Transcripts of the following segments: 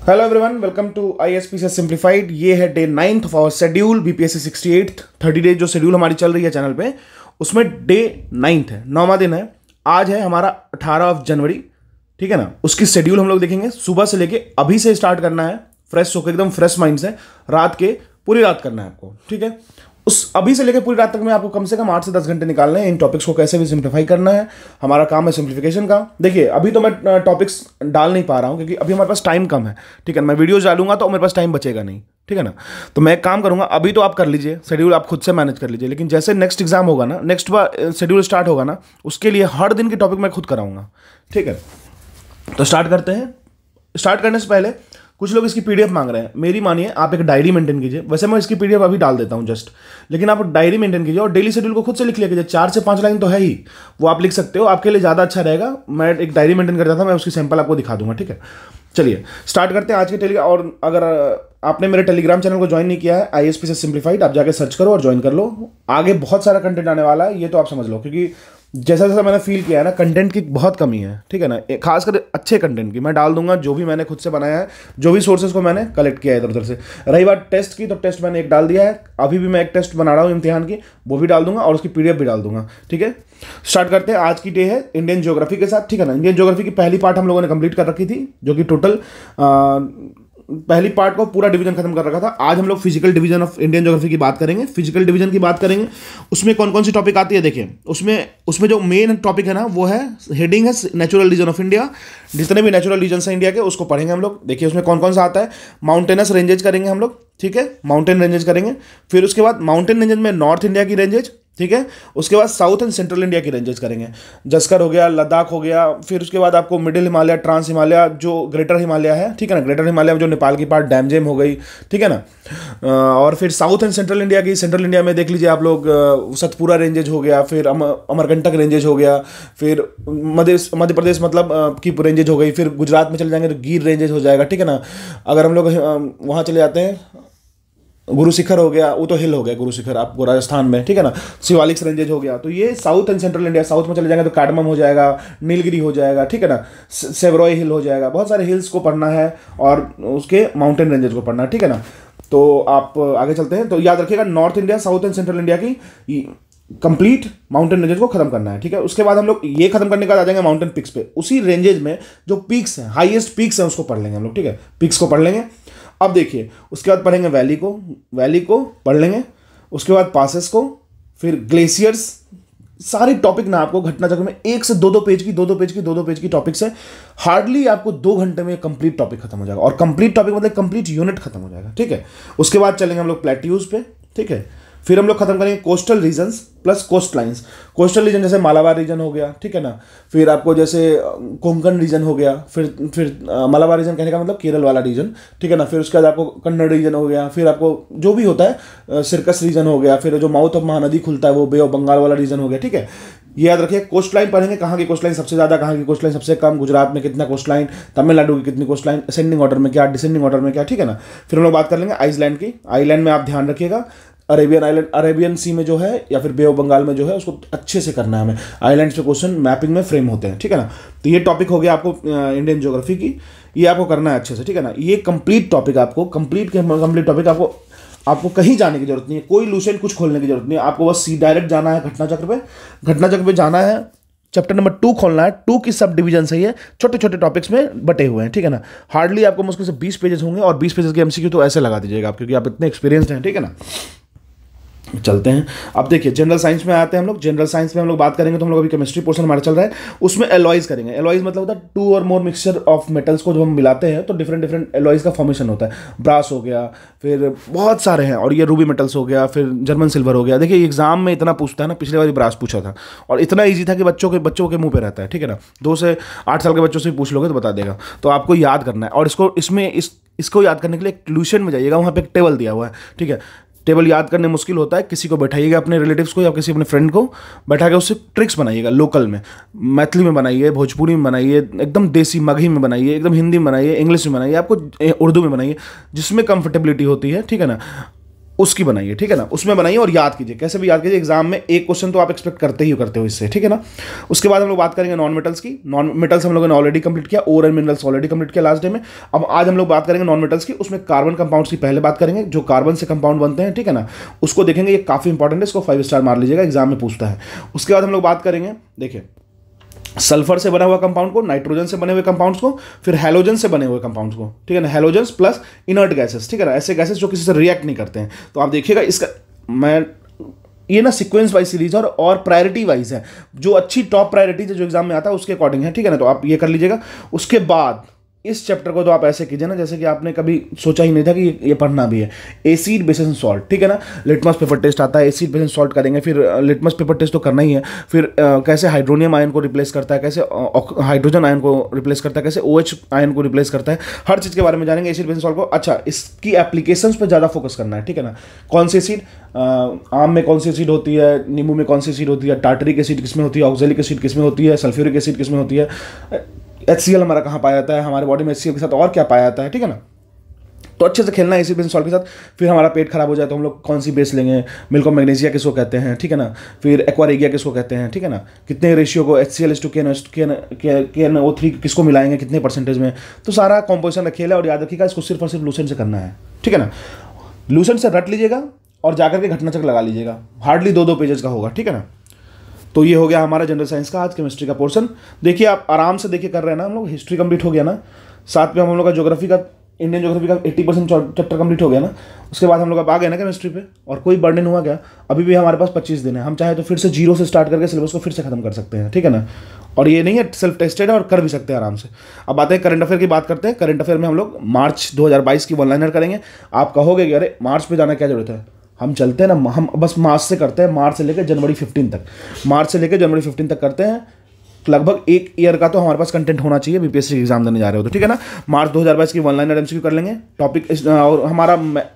Hello everyone, welcome to ISPCS simplified. ये है day 9th of our schedule BPSC 68 30 days जो schedule हमारी चल रही है चैनल पे, उसमें डे 9th है, 9वां दिन है। आज है हमारा 18 जनवरी, ठीक है ना। उसकी शेड्यूल हम लोग देखेंगे। सुबह से लेके अभी से स्टार्ट करना है, फ्रेश होकर एकदम फ्रेश माइंड से। रात के पूरी रात करना है आपको, ठीक है। उस अभी से लेकर पूरी रात तक में आपको कम से कम 8 से 10 घंटे निकालने हैं। इन टॉपिक्स को कैसे भी सिंप्लीफाई करना है, हमारा काम है सिंप्लीफिकेशन का। देखिए अभी तो मैं टॉपिक्स डाल नहीं पा रहा हूँ क्योंकि अभी हमारे पास टाइम कम है, ठीक है। मैं वीडियोज डालूंगा तो मेरे पास टाइम बचेगा नहीं, ठीक है ना। तो मैं एक काम करूंगा, अभी तो आप कर लीजिए शेड्यूल, आप खुद से मैनेज कर लीजिए, लेकिन जैसे नेक्स्ट एग्जाम होगा ना, नेक्स्ट बार शेड्यूल स्टार्ट होगा ना, उसके लिए हर दिन की टॉपिक मैं खुद कराऊंगा, ठीक है। तो स्टार्ट करते हैं। स्टार्ट करने से पहले कुछ लोग इसकी PDF मांग रहे हैं। मेरी मानिए, आप एक डायरी मेंटेन कीजिए। वैसे मैं इसकी PDF अभी डाल देता हूं जस्ट, लेकिन आप डायरी मेंटेन कीजिए और डेली शेड्यूल को खुद से लिख लिया कीजिए। 4 से 5 लाइन तो है ही, वो आप लिख सकते हो, आपके लिए ज़्यादा अच्छा रहेगा। मैं एक डायरी मेंटेन करता था, मैं उसकी सैंपल आपको दिखा दूंगा, ठीक है। चलिए स्टार्ट करते हैं आज के टेलीग्राम। और अगर आपने मेरे टेलीग्राम चैनल को ज्वाइन नहीं किया है, ISPCS सिंप्लीफाइड, आप जाके सर्च करो और ज्वाइन कर लो। आगे बहुत सारा कंटेंट आने वाला है, ये तो आप समझ लो, क्योंकि जैसा जैसा मैंने फील किया है ना, कंटेंट की बहुत कमी है, ठीक है ना। खासकर अच्छे कंटेंट की मैं डाल दूंगा, जो भी मैंने खुद से बनाया है, जो भी सोर्सेज को मैंने कलेक्ट किया है इधर उधर से। रही बात टेस्ट की, तो टेस्ट मैंने एक डाल दिया है, अभी भी मैं एक टेस्ट बना रहा हूँ इम्तिहान की, वो भी डाल दूंगा और उसकी PDF भी डाल दूंगा, ठीक है। स्टार्ट करते हैं। आज की डे है इंडियन ज्योग्राफी के साथ, ठीक है ना। इंडियन ज्योग्राफी की पहली पार्ट हम लोगों ने कंप्लीट कर रखी थी, जो कि टोटल पहली पार्ट को पूरा डिवीजन खत्म कर रखा था। आज हम लोग physical division of Indian geography की बात करेंगे। फिजिकल डिवीजन की बात करेंगे, उसमें कौन कौन सी टॉपिक आती है देखिए। उसमें जो मेन टॉपिक है ना, वो है, हेडिंग है नेचुरल रीजन ऑफ इंडिया। जितने भी नेचुरल रीजन है इंडिया के, उसको पढ़ेंगे हम लोग। देखिए उसमें कौन कौन सा आता है। माउंटेनस रेंजेज करेंगे हम लोग, ठीक है, माउंटेन रेंजेज करेंगे। फिर उसके बाद माउंटेन रेंजेज में नॉर्थ इंडिया की रेंजेज, ठीक है। उसके बाद साउथ एंड सेंट्रल इंडिया की रेंजेस करेंगे। जस्कर हो गया, लद्दाख हो गया। फिर उसके बाद आपको मिडिल हिमालय, ट्रांस हिमालय, जो ग्रेटर हिमालय है, ठीक है ना। ग्रेटर हिमालय में जो नेपाल की पार्ट डैम जेम हो गई, ठीक है ना। और फिर साउथ एंड सेंट्रल इंडिया की, सेंट्रल इंडिया में देख लीजिए आप लोग, सतपुरा रेंजेज हो गया, फिर अमरकंटक रेंजेज हो गया, फिर मध्य प्रदेश मतलब की रेंजेज हो गई। फिर गुजरात में चले जाएंगे तो गिर रेंजेज हो जाएगा, ठीक है ना। अगर हम लोग वहाँ चले जाते हैं, गुरु शिखर हो गया, वो तो हिल हो गया गुरु शिखर आपको राजस्थान में, ठीक है ना। शिवालिक रेंजेज हो गया। तो ये south and central India. South में चले जाएंगे तो कार्डमम हो जाएगा, नीलगिरी हो जाएगा, ठीक है ना। सेवरॉय हिल हो जाएगा। बहुत सारे हिल्स को पढ़ना है और उसके माउंटेन रेंजेज को पढ़ना है, ठीक है ना। तो आप आगे चलते हैं। तो याद रखिएगा, north India, south and central India की कंप्लीट माउंटेन रेंजेज को खत्म करना है, ठीक है। उसके बाद हम लोग ये खत्म करने के बाद आ जाएंगे माउंटेन पिक्स पे। उसी रेंजेज में जो पीक्स हैं, हाईएस्ट पीक्स हैं, उसको पढ़ लेंगे हम लोग, ठीक है। पिक्स को पढ़ लेंगे। अब देखिए उसके बाद पढ़ेंगे वैली को पढ़ लेंगे। उसके बाद पासेस को, फिर ग्लेशियर्स। सारी टॉपिक ना आपको घटना चक्र में 1 से 2 पेज की टॉपिक्स है। हार्डली आपको 2 घंटे में कंप्लीट टॉपिक खत्म हो जाएगा। और कंप्लीट टॉपिक मतलब कंप्लीट यूनिट खत्म हो जाएगा, ठीक है। उसके बाद चलेंगे हम लोग प्लेट्यूज पे, ठीक है। फिर हम लोग खत्म करेंगे coastal regions plus coast lines. Coastal region जैसे मालाबार रीजन हो गया, ठीक है ना। फिर आपको जैसे कोंकण रीजन हो गया। फिर मालाबार रीजन कहने का मतलब केरल वाला रीजन, ठीक है ना। फिर उसके बाद आपको कन्नड़ रीजन हो गया। फिर आपको जो भी होता है, सिरकस रीजन हो गया। फिर जो माउथ ऑफ महानदी खुलता है, वो बे ऑफ बंगाल वाला रीजन हो गया, ठीक है। ये याद रखिए। कोस्ट लाइन पढ़ेंगे, कहाँ की कोस्ट लाइन सबसे ज़्यादा, कहाँ की कोस्ट लाइन सबसे कम, गुजरात में कितना कोस्ट लाइन, तमिलनाडु की कितनी कोस्ट लाइन, असेंडिंग ऑर्डर में क्या, डिसेंडिंग ऑर्डर में क्या, ठीक है ना। फिर हम लोग बात कर लेंगे आइसलैंड की। आइलैंड में आप ध्यान रखिएगा, अरेबियन आइलैंड, अरेबियन सी में जो है या फिर बे ऑफ बंगाल में जो है, उसको अच्छे से करना है हमें। आइलैंड्स पे क्वेश्चन मैपिंग में फ्रेम होते हैं, ठीक है ना। तो ये टॉपिक हो गया आपको इंडियन ज्योग्राफी की, ये आपको करना है अच्छे से, ठीक है ना। ये कंप्लीट टॉपिक आपको कंप्लीट टॉपिक आपको कहीं जाने की जरूरत नहीं है, कोई लूसेंट कुछ खोलने की जरूरत नहीं है। आपको बस डायरेक्ट जाना है घटना चक्र पे जाना है। चैप्टर नंबर 2 खोलना है। 2 की सब डिवीजन सही है, छोटे छोटे टॉपिक्स में बटे हुए हैं, ठीक है ना। हार्डली आपको मुश्किल से 20 पेजेस होंगे और 20 पेजेस के MCQ तो ऐसे लगा दीजिएगा आप, क्योंकि आप इतने एक्सपीरियंस्ड हैं, ठीक है ना। चलते हैं। अब देखिए जनरल साइंस में आते हैं हम लोग। जनरल साइंस में हम लोग बात करेंगे तो हम लोग अभी केमिस्ट्री पोर्शन हमारा चल रहा है, उसमें एलॉयज करेंगे। एलॉयज मतलब होता है 2 और मोर मिक्सचर ऑफ मेटल्स को जब हम मिलाते हैं तो डिफरेंट एलॉयज का फॉर्मेशन होता है। ब्रास हो गया, फिर बहुत सारे हैं, और ये रूबी मेटल्स हो गया, फिर जर्मन सिल्वर हो गया। देखिए एग्जाम में इतना पूछता है ना, पिछले बार ब्रास पूछा था और इतना ईजी था कि बच्चों के मुंह पे रहता है, ठीक है ना। 2 से 8 साल के बच्चों से पूछ लोगे तो बता देगा। तो आपको याद करना है, और इसको याद करने के लिए ट्यूशन में जाइएगा, वहाँ पे एक टेबल दिया हुआ है, ठीक है। टेबल याद करने मुश्किल होता है, किसी को बैठाइएगा, अपने रिलेटिव्स को या किसी अपने फ्रेंड को बैठा के उससे ट्रिक्स बनाइएगा। लोकल में, मैथिली में बनाइए, भोजपुरी में बनाइए, एकदम देसी मगही में बनाइए, एकदम हिंदी में बनाइए, इंग्लिश में बनाइए, आपको उर्दू में बनाइए, जिसमें कंफर्टेबिलिटी होती है, ठीक है ना। उसकी बनाइए, ठीक है ना, उसमें बनाइए और याद कीजिए, कैसे भी याद कीजिए, एग्जाम में एक क्वेश्चन तो आप एक्सपेक्ट करते हो इससे, ठीक है ना। उसके बाद हम लोग बात करेंगे नॉन मेटल्स की। नॉन मेटल्स हम लोगों ने ऑलरेडी कंप्लीट किया, ओर एंड मिनरल्स ऑलरेडी कंप्लीट किया लास्ट डे में। अब आज हम लोग बात करेंगे नॉन मेटल्स की, उसमें कार्बन कंपाउंड्स की पहले बात करेंगे, जो कार्बन से कंपाउंड बनते हैं, ठीक है ना, उसको देखेंगे, ये काफी इंपॉर्टेंट है, इसको 5 स्टार मार लीजिएगा, एग्जाम में पूछता है। उसके बाद हम लोग बात करेंगे, देखिए, सल्फर से बना हुआ कंपाउंड को, नाइट्रोजन से बने हुए कंपाउंड्स को, फिर हैलोजन से बने हुए कंपाउंड्स को, ठीक है ना, हैलोजन्स प्लस इनर्ट गैसेस, ठीक है ना, ऐसे गैसेस जो किसी से रिएक्ट नहीं करते हैं। तो आप देखिएगा इसका, मैं ये ना सीक्वेंस वाइज सीरीज है और प्रायोरिटी वाइज है, जो अच्छी टॉप प्रायोरिटी जो एग्जाम में आता है उसके अकॉर्डिंग है, ठीक है ना, तो आप ये कर लीजिएगा। उसके बाद इस चैप्टर को तो आप ऐसे कीजिए ना जैसे कि आपने कभी सोचा ही नहीं था कि ये पढ़ना भी है। एसिड बेस एंड सॉल्ट, ठीक है ना, लिटमस पेपर टेस्ट आता है, एसिड बेस एंड सॉल्ट करेंगे, फिर लिटमस पेपर टेस्ट तो करना ही है, फिर कैसे हाइड्रोनियम आयन को रिप्लेस करता है, कैसे हाइड्रोजन आयन को रिप्लेस करता है, कैसे OH आयन को रिप्लेस करता है, हर चीज़ के बारे में जानेंगे एसिड बेस एंड सॉल्ट को। अच्छा, इसकी एप्लीकेशंस पर ज़्यादा फोकस करना है, ठीक है ना, कौन सी एसिड, आम में कौन सी एसिड होती है, नींबू में कौन सी एसिड होती है, टार्टरिक एसिड किसमें होती है, ऑक्जेलिक एसिड किसमें होती है, सल्फ्यूरिक एसिड किसमें होती है, HCl हमारा कहाँ पाया जाता है, हमारे बॉडी में HCl के साथ और क्या पाया जाता है, ठीक है ना। तो अच्छे से खेलना है एसिड बेस सॉल्ट के साथ। फिर हमारा पेट खराब हो जाए तो हम लोग कौन सी बेस लेंगे, मिल्क ऑफ मैग्नीशिया किसको कहते हैं, ठीक है ना, फिर एक्वारेगिया किसको कहते हैं, ठीक है ना, कितने रेशियो को HCl/KNO3 किसको मिलाएंगे, कितने परसेंटेज में, तो सारा कॉम्पोजिशन का खेल है। और याद रखिएगा इसको सिर्फ और सिर्फ लूसेंट से करना है, ठीक है ना, लूसेंट से रट लीजिएगा और जाकर के घटना चक्र लगा लीजिएगा, हार्डली 2-2 पेजेस का होगा, ठीक है ना। तो ये हो गया हमारा जनरल साइंस का आज केमिस्ट्री का पोर्शन। देखिए आप आराम से देखिए कर रहे हैं ना, हम लोग हिस्ट्री कंप्लीट हो गया ना, साथ में हम लोग का ज्योग्राफी का, इंडियन ज्योग्राफी का 80% चैप्टर कंप्लीट हो गया ना। उसके बाद हम लोग अब आ गए ना केमिस्ट्री पे, और कोई बर्डन हुआ क्या, अभी भी हमारे पास 25 दिन है, हम चाहे तो फिर से 0 से स्टार्ट करके सिलेबस को फिर से खत्म कर सकते हैं, ठीक है ना। और ये नहीं है, सेल्फ टेस्टेड है और कर भी सकते हैं आराम से। अब आते हैं करंट अफेयर की बात करते हैं। करंट अफेयर में हम लोग मार्च 2022 की वन लाइनर करेंगे। आप कहोगे कि अरे मार्च पे जाना क्या जरूरत है, हम चलते हैं ना, हम बस मार्च से करते हैं, मार्च से लेकर जनवरी 15 तक, मार्च से लेकर जनवरी 15 तक करते हैं। लगभग 1 ईयर का तो हमारे पास कंटेंट होना चाहिए बीपीएससी एग्जाम देने जा रहे हो तो, ठीक है ना। मार्च 2022 की वन लाइनर एमसीक्यू कर लेंगे टॉपिक, और हमारा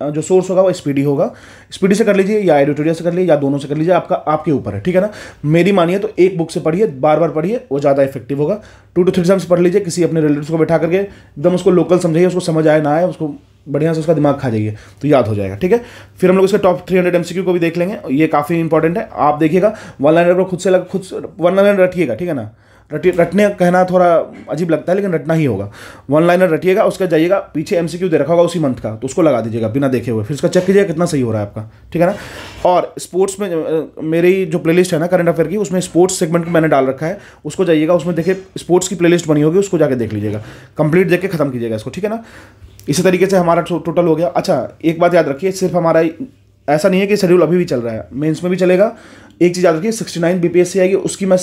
जो सोर्स होगा वो स्पीडी होगा, स्पीडी से कर लीजिए या एडिटोरियल से कर लीजिए या दोनों से कर लीजिए, आपके ऊपर है, ठीक है ना। मेरी मानिए तो एक बुक से पढ़िए, बार बार पढ़िए, वो ज़्यादा इफेक्टिव होगा। 2 to 3 टाइम्स पढ़ लीजिए, किसी अपने रिलेटिव्स को बैठा करके एकदम उसको लोकल समझाइए, उसको समझ आए ना आए, उसको बढ़िया से उसका दिमाग खा जाइए तो याद हो जाएगा, ठीक है। फिर हम लोग उसके टॉप 300 एमसीक्यू को भी देख लेंगे, ये काफ़ी इंपॉर्टेंट है। आप देखिएगा वन लाइनर को खुद वन लाइनर रटिएगा, ठीक है ना। रटने कहना थोड़ा अजीब लगता है लेकिन रटना ही होगा। वन लाइनर रटिएगा, उसका जाइएगा, पीछे एमसीक्यू दे रखा होगा उसी मंथ का, तो उसको लगा दीजिएगा बिना देखे हुए, फिर उसका चेक कीजिएगा कितना सही हो रहा है आपका, ठीक है ना। और स्पोर्ट्स में मेरी जो प्लेलिस्ट है ना करंट अफेयर की, उसमें स्पोर्ट्स सेगमेंट मैंने डाल रखा है, उसको जाइएगा, उसमें देखिए स्पोर्ट्स की प्लेलिस्ट बनी होगी, उसको जाकर देख लीजिएगा, कंप्लीट देख के खत्म कीजिएगा इसको, ठीक है ना। इसी तरीके से हमारा टोटल हो गया। अच्छा, एक बात याद रखिए, सिर्फ हमारा ऐसा नहीं है कि शेड्यूल अभी भी चल रहा है, मेंस में भी चलेगा। एक चीज़ याद रखिए, 69 बीपीएससी आएगी, उसकी मैं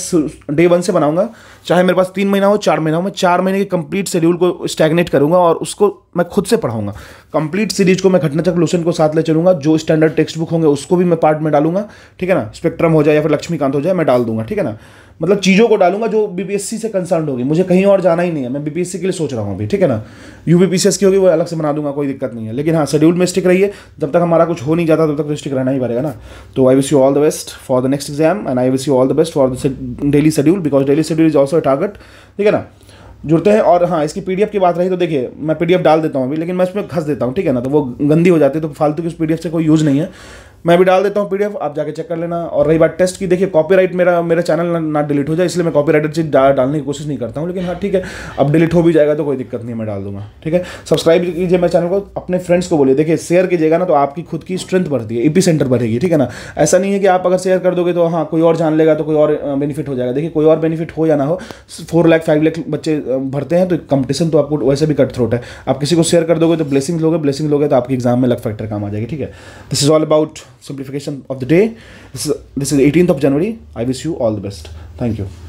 डे 1 से बनाऊंगा, चाहे मेरे पास 3 महीना हो 4 महीना हो, मैं 4 महीने के कंप्लीट शेड्यूल को स्टैग्नेट करूंगा और उसको मैं खुद से पढ़ाऊंगा। कंप्लीट सीरीज को मैं घटना चक्र लूसेंट को साथ ले चलूंगा, जो स्टैंडर्ड टेक्स्ट बुक होंगे उसको भी मैं पार्ट में डालूंगा, ठीक है ना। स्पेक्ट्रम हो जाए या फिर लक्ष्मीकांत हो जाए, मैं डाल दूंगा, ठीक है ना। मतलब चीज़ों को डालूंगा जो बीपीएससी से कंसर्न होगी, मुझे कहीं और जाना ही नहीं है, मैं बीपीएससी के लिए सोच रहा हूँ अभी, ठीक है ना। यूपीपीसीएस की होगी वो अलग से बना दूंगा, कोई दिक्कत नहीं है, लेकिन हाँ शेड्यूल में स्टिक रहिए, जब तक हमारा कुछ हो नहीं जाता तब तक तो स्टिक रहना ही पड़ेगा ना। तो I wish you all the best for the next exam and I wish you all the best for the daily schedule, because daily schedule is also a target, ठीक है ना। जुड़ते हैं। और हाँ, इसकी पीडीएफ की बात रही तो देखिए मैं पीडीएफ डाल देता हूँ अभी, लेकिन मैं इसमें घस देता हूँ, ठीक है ना, तो वो गंदी हो जाती है, तो फालतू की उस पीडीएफ से कोई यूज़ नहीं है, मैं भी डाल देता हूँ पीडीएफ, आप जाके चेक कर लेना। और रही बात टेस्ट की, देखिए कॉपीराइट मेरा चैनल ना डिलीट हो जाए, इसलिए मैं कॉपीराइटेड चीज डालने की कोशिश नहीं करता हूँ, लेकिन हाँ ठीक है, अब डिलीट हो भी जाएगा तो कोई दिक्कत नहीं, मैं डाल दूंगा, ठीक है। सब्सक्राइब कीजिए मेरे चैनल को, अपने फ्रेंड्स को बोलिए, देखिए शेयर कीजिएगा ना तो आपकी खुद की स्ट्रेंथ बढ़ती है, एपी सेंटर बढ़ेगी, ठीक है ना। ऐसा नहीं है कि आप अगर शेयर कर दोगे तो हाँ कोई और जान लेगा तो कोई और बेनिफिट हो जाएगा। देखिए कोई और बेनिफिट हो या ना हो, 4 लाख 5 लाख बच्चे भरते हैं, तो कंपटीशन तो आपको वैसे भी कट थ्रोट है। आप किसी को शेयर कर दोगे तो ब्लेसिंग लोगे तो आपकी एग्जाम में लक फैक्टर काम आ जाएगी, ठीक है। This is all about simplification of the day. This is 18th of January. I wish you all the best. Thank you.